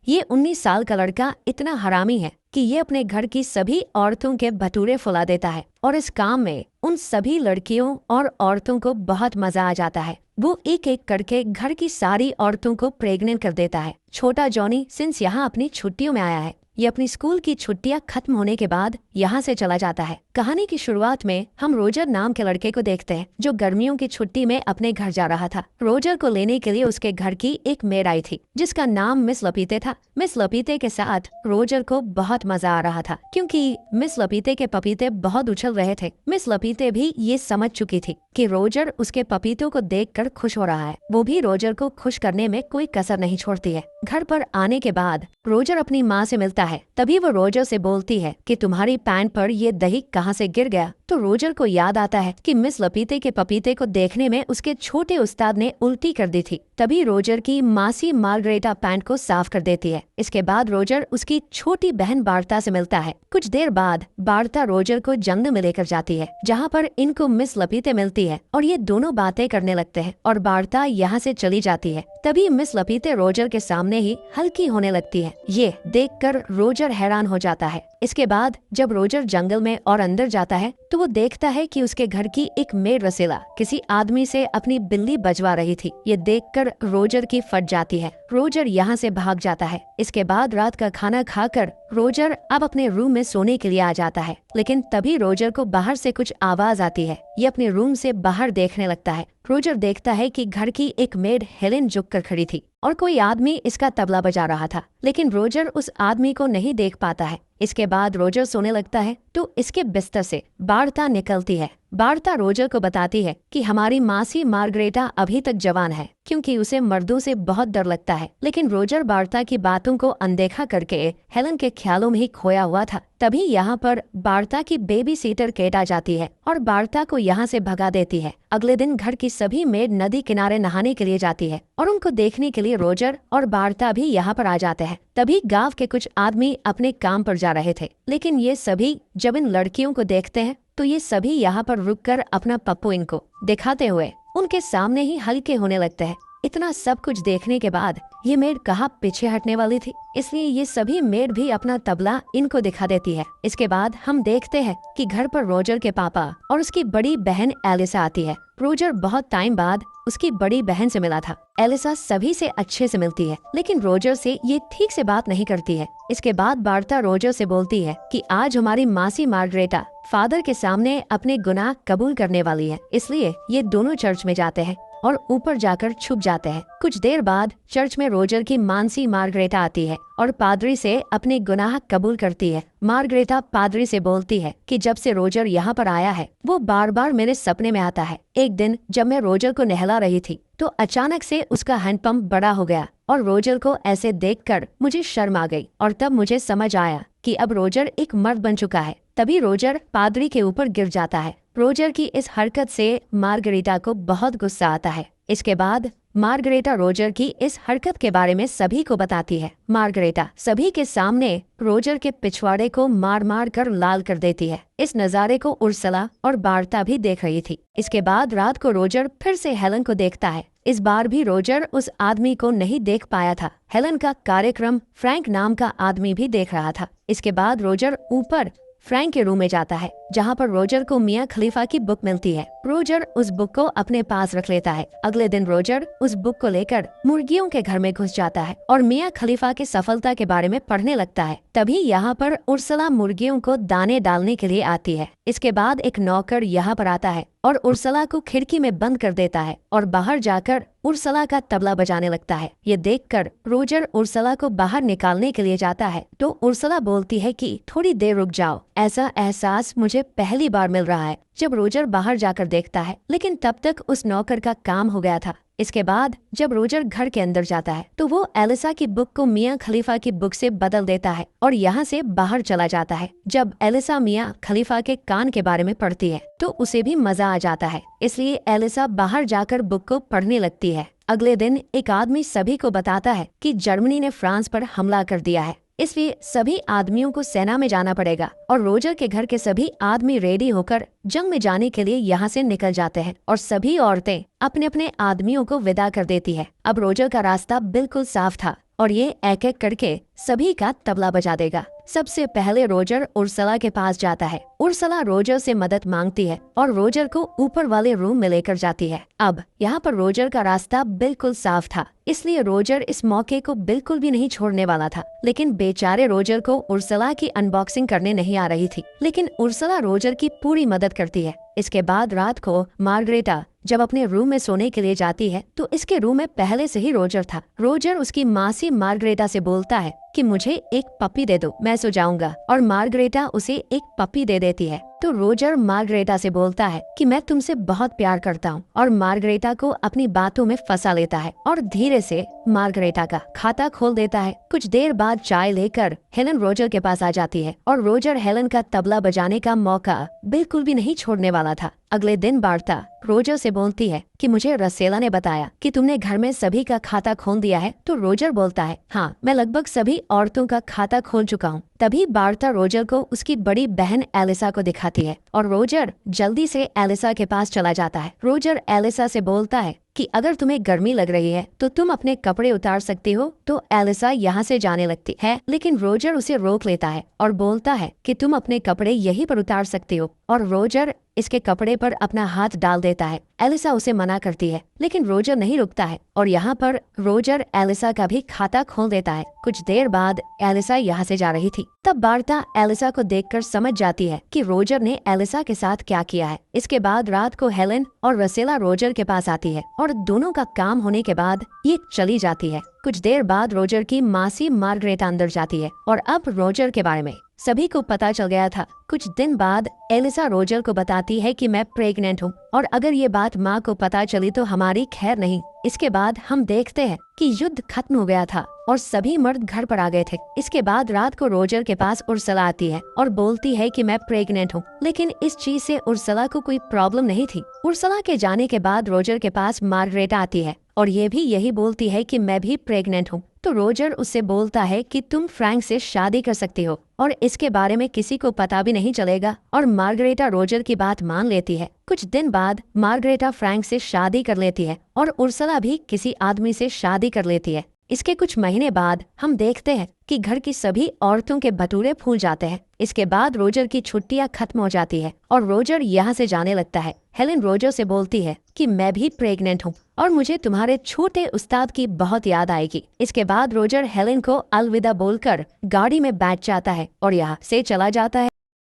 ये 19 साल का लड़का इतना हरामी है कि ये अपने घर की सभी औरतों के भटूरे फुला देता है और इस काम में उन सभी लड़कियों और औरतों को बहुत मजा आ जाता है। वो एक एक करके घर की सारी औरतों को प्रेग्नेंट कर देता है। छोटा जॉनी सिंस यहाँ अपनी छुट्टियों में आया है, ये अपनी स्कूल की छुट्टियां खत्म होने के बाद यहाँ से चला जाता है। कहानी की शुरुआत में हम रोजर नाम के लड़के को देखते हैं जो गर्मियों की छुट्टी में अपने घर जा रहा था। रोजर को लेने के लिए उसके घर की एक मेड आई थी जिसका नाम मिस लपीते था। मिस लपीते के साथ रोजर को बहुत मजा आ रहा था क्योंकि मिस लपीते के पपीते बहुत उछल रहे थे। मिस लपीते भी ये समझ चुकी थी कि रोजर उसके पपीतों को देखकर खुश हो रहा है। वो भी रोजर को खुश करने में कोई कसर नहीं छोड़ती है। घर पर आने के बाद रोजर अपनी माँ से मिलता है। तभी वो रोजर से बोलती है कि तुम्हारी पैंट पर ये दही कहाँ से गिर गया। तो रोजर को याद आता है कि मिस लपीते के पपीते को देखने में उसके छोटे उस्ताद ने उल्टी कर दी थी। तभी रोजर की मासी मार्गरेटा पैंट को साफ कर देती है। इसके बाद रोजर उसकी छोटी बहन बार्ता से मिलता है। कुछ देर बाद बार्ता रोजर को जंगल में लेकर जाती है जहाँ पर इनको मिस लपीते मिलती है और ये दोनों बातें करने लगते हैं और बार्ता यहाँ से चली जाती है। तभी मिस लपीते रोजर के सामने ही हल्की होने लगती है। ये देखकर रोजर हैरान हो जाता है। इसके बाद जब रोजर जंगल में और अंदर जाता है तो वो देखता है कि उसके घर की एक मेड रसीला किसी आदमी से अपनी बिल्ली बजवा रही थी। ये देखकर रोजर की फट जाती है। रोजर यहाँ से भाग जाता है। इसके बाद रात का खाना खाकर रोजर अब अपने रूम में सोने के लिए आ जाता है, लेकिन तभी रोजर को बाहर से कुछ आवाज आती है। ये अपने रूम से बाहर देखने लगता है। रोजर देखता है कि घर की एक मेड हेलेन झुककर खड़ी थी और कोई आदमी इसका तबला बजा रहा था, लेकिन रोजर उस आदमी को नहीं देख पाता है। इसके बाद रोजर सोने लगता है तो इसके बिस्तर से बार्ता निकलती है। बार्ता रोजर को बताती है कि हमारी मासी मार्गरेटा अभी तक जवान है क्योंकि उसे मर्दों से बहुत डर लगता है। लेकिन रोजर बार्ता की बातों को अनदेखा करके हेलन के ख्यालों में ही खोया हुआ था। तभी यहाँ पर बार्ता की बेबी सीटर केट आ जाती है और बार्ता को यहाँ से भगा देती है। अगले दिन घर की सभी मेड नदी किनारे नहाने के लिए जाती है और उनको देखने के लिए रोजर और बार्ता भी यहाँ पर आ जाते हैं। तभी गांव के कुछ आदमी अपने काम पर जा रहे थे, लेकिन ये सभी जब इन लड़कियों को देखते हैं तो ये सभी यहाँ पर रुककर अपना पप्पू इनको दिखाते हुए उनके सामने ही हल्के होने लगते हैं। इतना सब कुछ देखने के बाद ये मेड कहाँ पीछे हटने वाली थी, इसलिए ये सभी मेड भी अपना तबला इनको दिखा देती है। इसके बाद हम देखते हैं कि घर पर रोजर के पापा और उसकी बड़ी बहन एलिसा आती है। रोजर बहुत टाइम बाद उसकी बड़ी बहन से मिला था। एलिसा सभी से अच्छे से मिलती है, लेकिन रोजर से ये ठीक से बात नहीं करती है। इसके बाद बार्ता रोजर से बोलती है कि आज हमारी मासी मार्गरेटा फादर के सामने अपने गुनाह कबूल करने वाली है, इसलिए ये दोनों चर्च में जाते हैं और ऊपर जाकर छुप जाते हैं। कुछ देर बाद चर्च में रोजर की मानसी मार्गरेटा आती है और पादरी से अपने गुनाह कबूल करती है। मार्गरेटा पादरी से बोलती है कि जब से रोजर यहाँ पर आया है वो बार बार मेरे सपने में आता है। एक दिन जब मैं रोजर को नहला रही थी तो अचानक से उसका हैंडपंप बड़ा हो गया और रोजर को ऐसे देखकर मुझे शर्म आ गई और तब मुझे समझ आया कि अब रोजर एक मर्द बन चुका है। तभी रोजर पादरी के ऊपर गिर जाता है। रोजर की इस हरकत से मार्गरेटा को बहुत गुस्सा आता है। इसके बाद मार्गरेटा रोजर की इस हरकत के बारे में सभी को बताती है। मार्गरेटा सभी के सामने रोजर के पिछवाड़े को मार मार कर लाल कर देती है। इस नज़ारे को उर्सला और बार्ता भी देख रही थी। इसके बाद रात को रोजर फिर से हेलन को देखता है। इस बार भी रोजर उस आदमी को नहीं देख पाया था। हेलन का कार्यक्रम फ्रैंक नाम का आदमी भी देख रहा था। इसके बाद रोजर ऊपर फ्रैंक के रूम में जाता है जहाँ पर रोजर को मियाँ खलीफा की बुक मिलती है। रोजर उस बुक को अपने पास रख लेता है। अगले दिन रोजर उस बुक को लेकर मुर्गियों के घर में घुस जाता है और मियाँ खलीफा की सफलता के बारे में पढ़ने लगता है। तभी यहाँ पर उर्सला मुर्गियों को दाने डालने के लिए आती है। इसके बाद एक नौकर यहाँ पर आता है और उर्सला को खिड़की में बंद कर देता है और बाहर जाकर उर्सला का तबला बजाने लगता है। ये देखकर रोजर उर्सला को बाहर निकालने के लिए जाता है तो उर्सला बोलती है कि थोड़ी देर रुक जाओ, ऐसा एहसास मुझे पहली बार मिल रहा है। जब रोजर बाहर जाकर देखता है, लेकिन तब तक उस नौकर का काम हो गया था। इसके बाद जब रोजर घर के अंदर जाता है तो वो एलिसा की बुक को मियाँ खलीफा की बुक से बदल देता है और यहाँ से बाहर चला जाता है। जब एलिसा मियाँ खलीफा के कान के बारे में पढ़ती है तो उसे भी मजा आ जाता है, इसलिए एलिसा बाहर जाकर बुक को पढ़ने लगती है। अगले दिन एक आदमी सभी को बताता है कि जर्मनी ने फ्रांस पर हमला कर दिया है, इसलिए सभी आदमियों को सेना में जाना पड़ेगा और रोजर के घर के सभी आदमी रेडी होकर जंग में जाने के लिए यहाँ से निकल जाते हैं और सभी औरतें अपने अपने आदमियों को विदा कर देती है। अब रोजर का रास्ता बिल्कुल साफ था। और ये एक एक करके सभी का तबला बजा देगा। सबसे पहले रोजर उर्सला के पास जाता है। उर्सला रोजर से मदद मांगती है और रोजर को ऊपर वाले रूम में लेकर जाती है। अब यहाँ पर रोजर का रास्ता बिल्कुल साफ था, इसलिए रोजर इस मौके को बिल्कुल भी नहीं छोड़ने वाला था। लेकिन बेचारे रोजर को उर्सला की अनबॉक्सिंग करने नहीं आ रही थी, लेकिन उर्सला रोजर की पूरी मदद करती है। इसके बाद रात को मार्गरेटा जब अपने रूम में सोने के लिए जाती है तो इसके रूम में पहले से ही रोजर था। रोजर उसकी मासी मार्गरेटा से बोलता है कि मुझे एक पपी दे दो, मैं सो जाऊंगा, और मार्गरेटा उसे एक पपी दे देती है। तो रोजर मार्गरेटा से बोलता है कि मैं तुमसे बहुत प्यार करता हूँ, और मार्गरेटा को अपनी बातों में फंसा लेता है और धीरे से मार्गरेटा का खाता खोल देता है। कुछ देर बाद चाय लेकर हेलन रोजर के पास आ जाती है और रोजर हेलन का तबला बजाने का मौका बिल्कुल भी नहीं छोड़ने वाला था। अगले दिन वार्ता रोजर से बोलती है कि मुझे रसेला ने बताया कि तुमने घर में सभी का खाता खोल दिया है। तो रोजर बोलता है, हाँ, मैं लगभग सभी औरतों का खाता खोल चुका हूँ। तभी वार्ता रोजर को उसकी बड़ी बहन एलिसा को दिखाती है और रोजर जल्दी से एलिसा के पास चला जाता है। रोजर एलिसा से बोलता है कि अगर तुम्हें गर्मी लग रही है तो तुम अपने कपड़े उतार सकती हो। तो एलिसा यहाँ से जाने लगती है, लेकिन रोजर उसे रोक लेता है और बोलता है कि तुम अपने कपड़े यहीं पर उतार सकती हो, और रोजर इसके कपड़े पर अपना हाथ डाल देता है। एलिसा उसे मना करती है, लेकिन रोजर नहीं रुकता है और यहाँ पर रोजर एलिसा का भी खाता खोल देता है। कुछ देर बाद एलिसा यहाँ से जा रही थी, तब वार्ता एलिसा को देखकर समझ जाती है कि रोजर ने एलिसा के साथ क्या किया है। इसके बाद रात को हेलन और रसेला रोजर के पास आती है और दोनों का काम होने के बाद ये चली जाती है। कुछ देर बाद रोजर की मासी मार्गरेटा अंदर जाती है और अब रोजर के बारे में सभी को पता चल गया था। कुछ दिन बाद एलिसा रोजर को बताती है कि मैं प्रेग्नेंट हूँ और अगर ये बात माँ को पता चली तो हमारी खैर नहीं। इसके बाद हम देखते हैं कि युद्ध खत्म हो गया था और सभी मर्द घर पर आ गए थे। इसके बाद रात को रोजर के पास उर्सला आती है और बोलती है कि मैं प्रेग्नेंट हूँ, लेकिन इस चीज से उर्सला को कोई प्रॉब्लम नहीं थी। उर्सला के जाने के बाद रोजर के पास मार्गरेटा आती है और ये भी यही बोलती है कि मैं भी प्रेग्नेंट हूँ। तो रोजर उससे बोलता है कि तुम फ्रैंक से शादी कर सकती हो और इसके बारे में किसी को पता भी नहीं चलेगा, और मार्गरेटा रोजर की बात मान लेती है। कुछ दिन बाद मार्गरेटा फ्रैंक से शादी कर लेती है और उर्सला भी किसी आदमी से शादी कर लेती है। इसके कुछ महीने बाद हम देखते हैं कि घर की सभी औरतों के भटूरे फूल जाते हैं। इसके बाद रोजर की छुट्टियां खत्म हो जाती है और रोजर यहाँ से जाने लगता है। हेलन रोजर से बोलती है कि मैं भी प्रेग्नेंट हूँ और मुझे तुम्हारे छोटे उस्ताद की बहुत याद आएगी। इसके बाद रोजर हेलन को अलविदा बोलकर गाड़ी में बैठ जाता है और यहाँ से चला जाता है।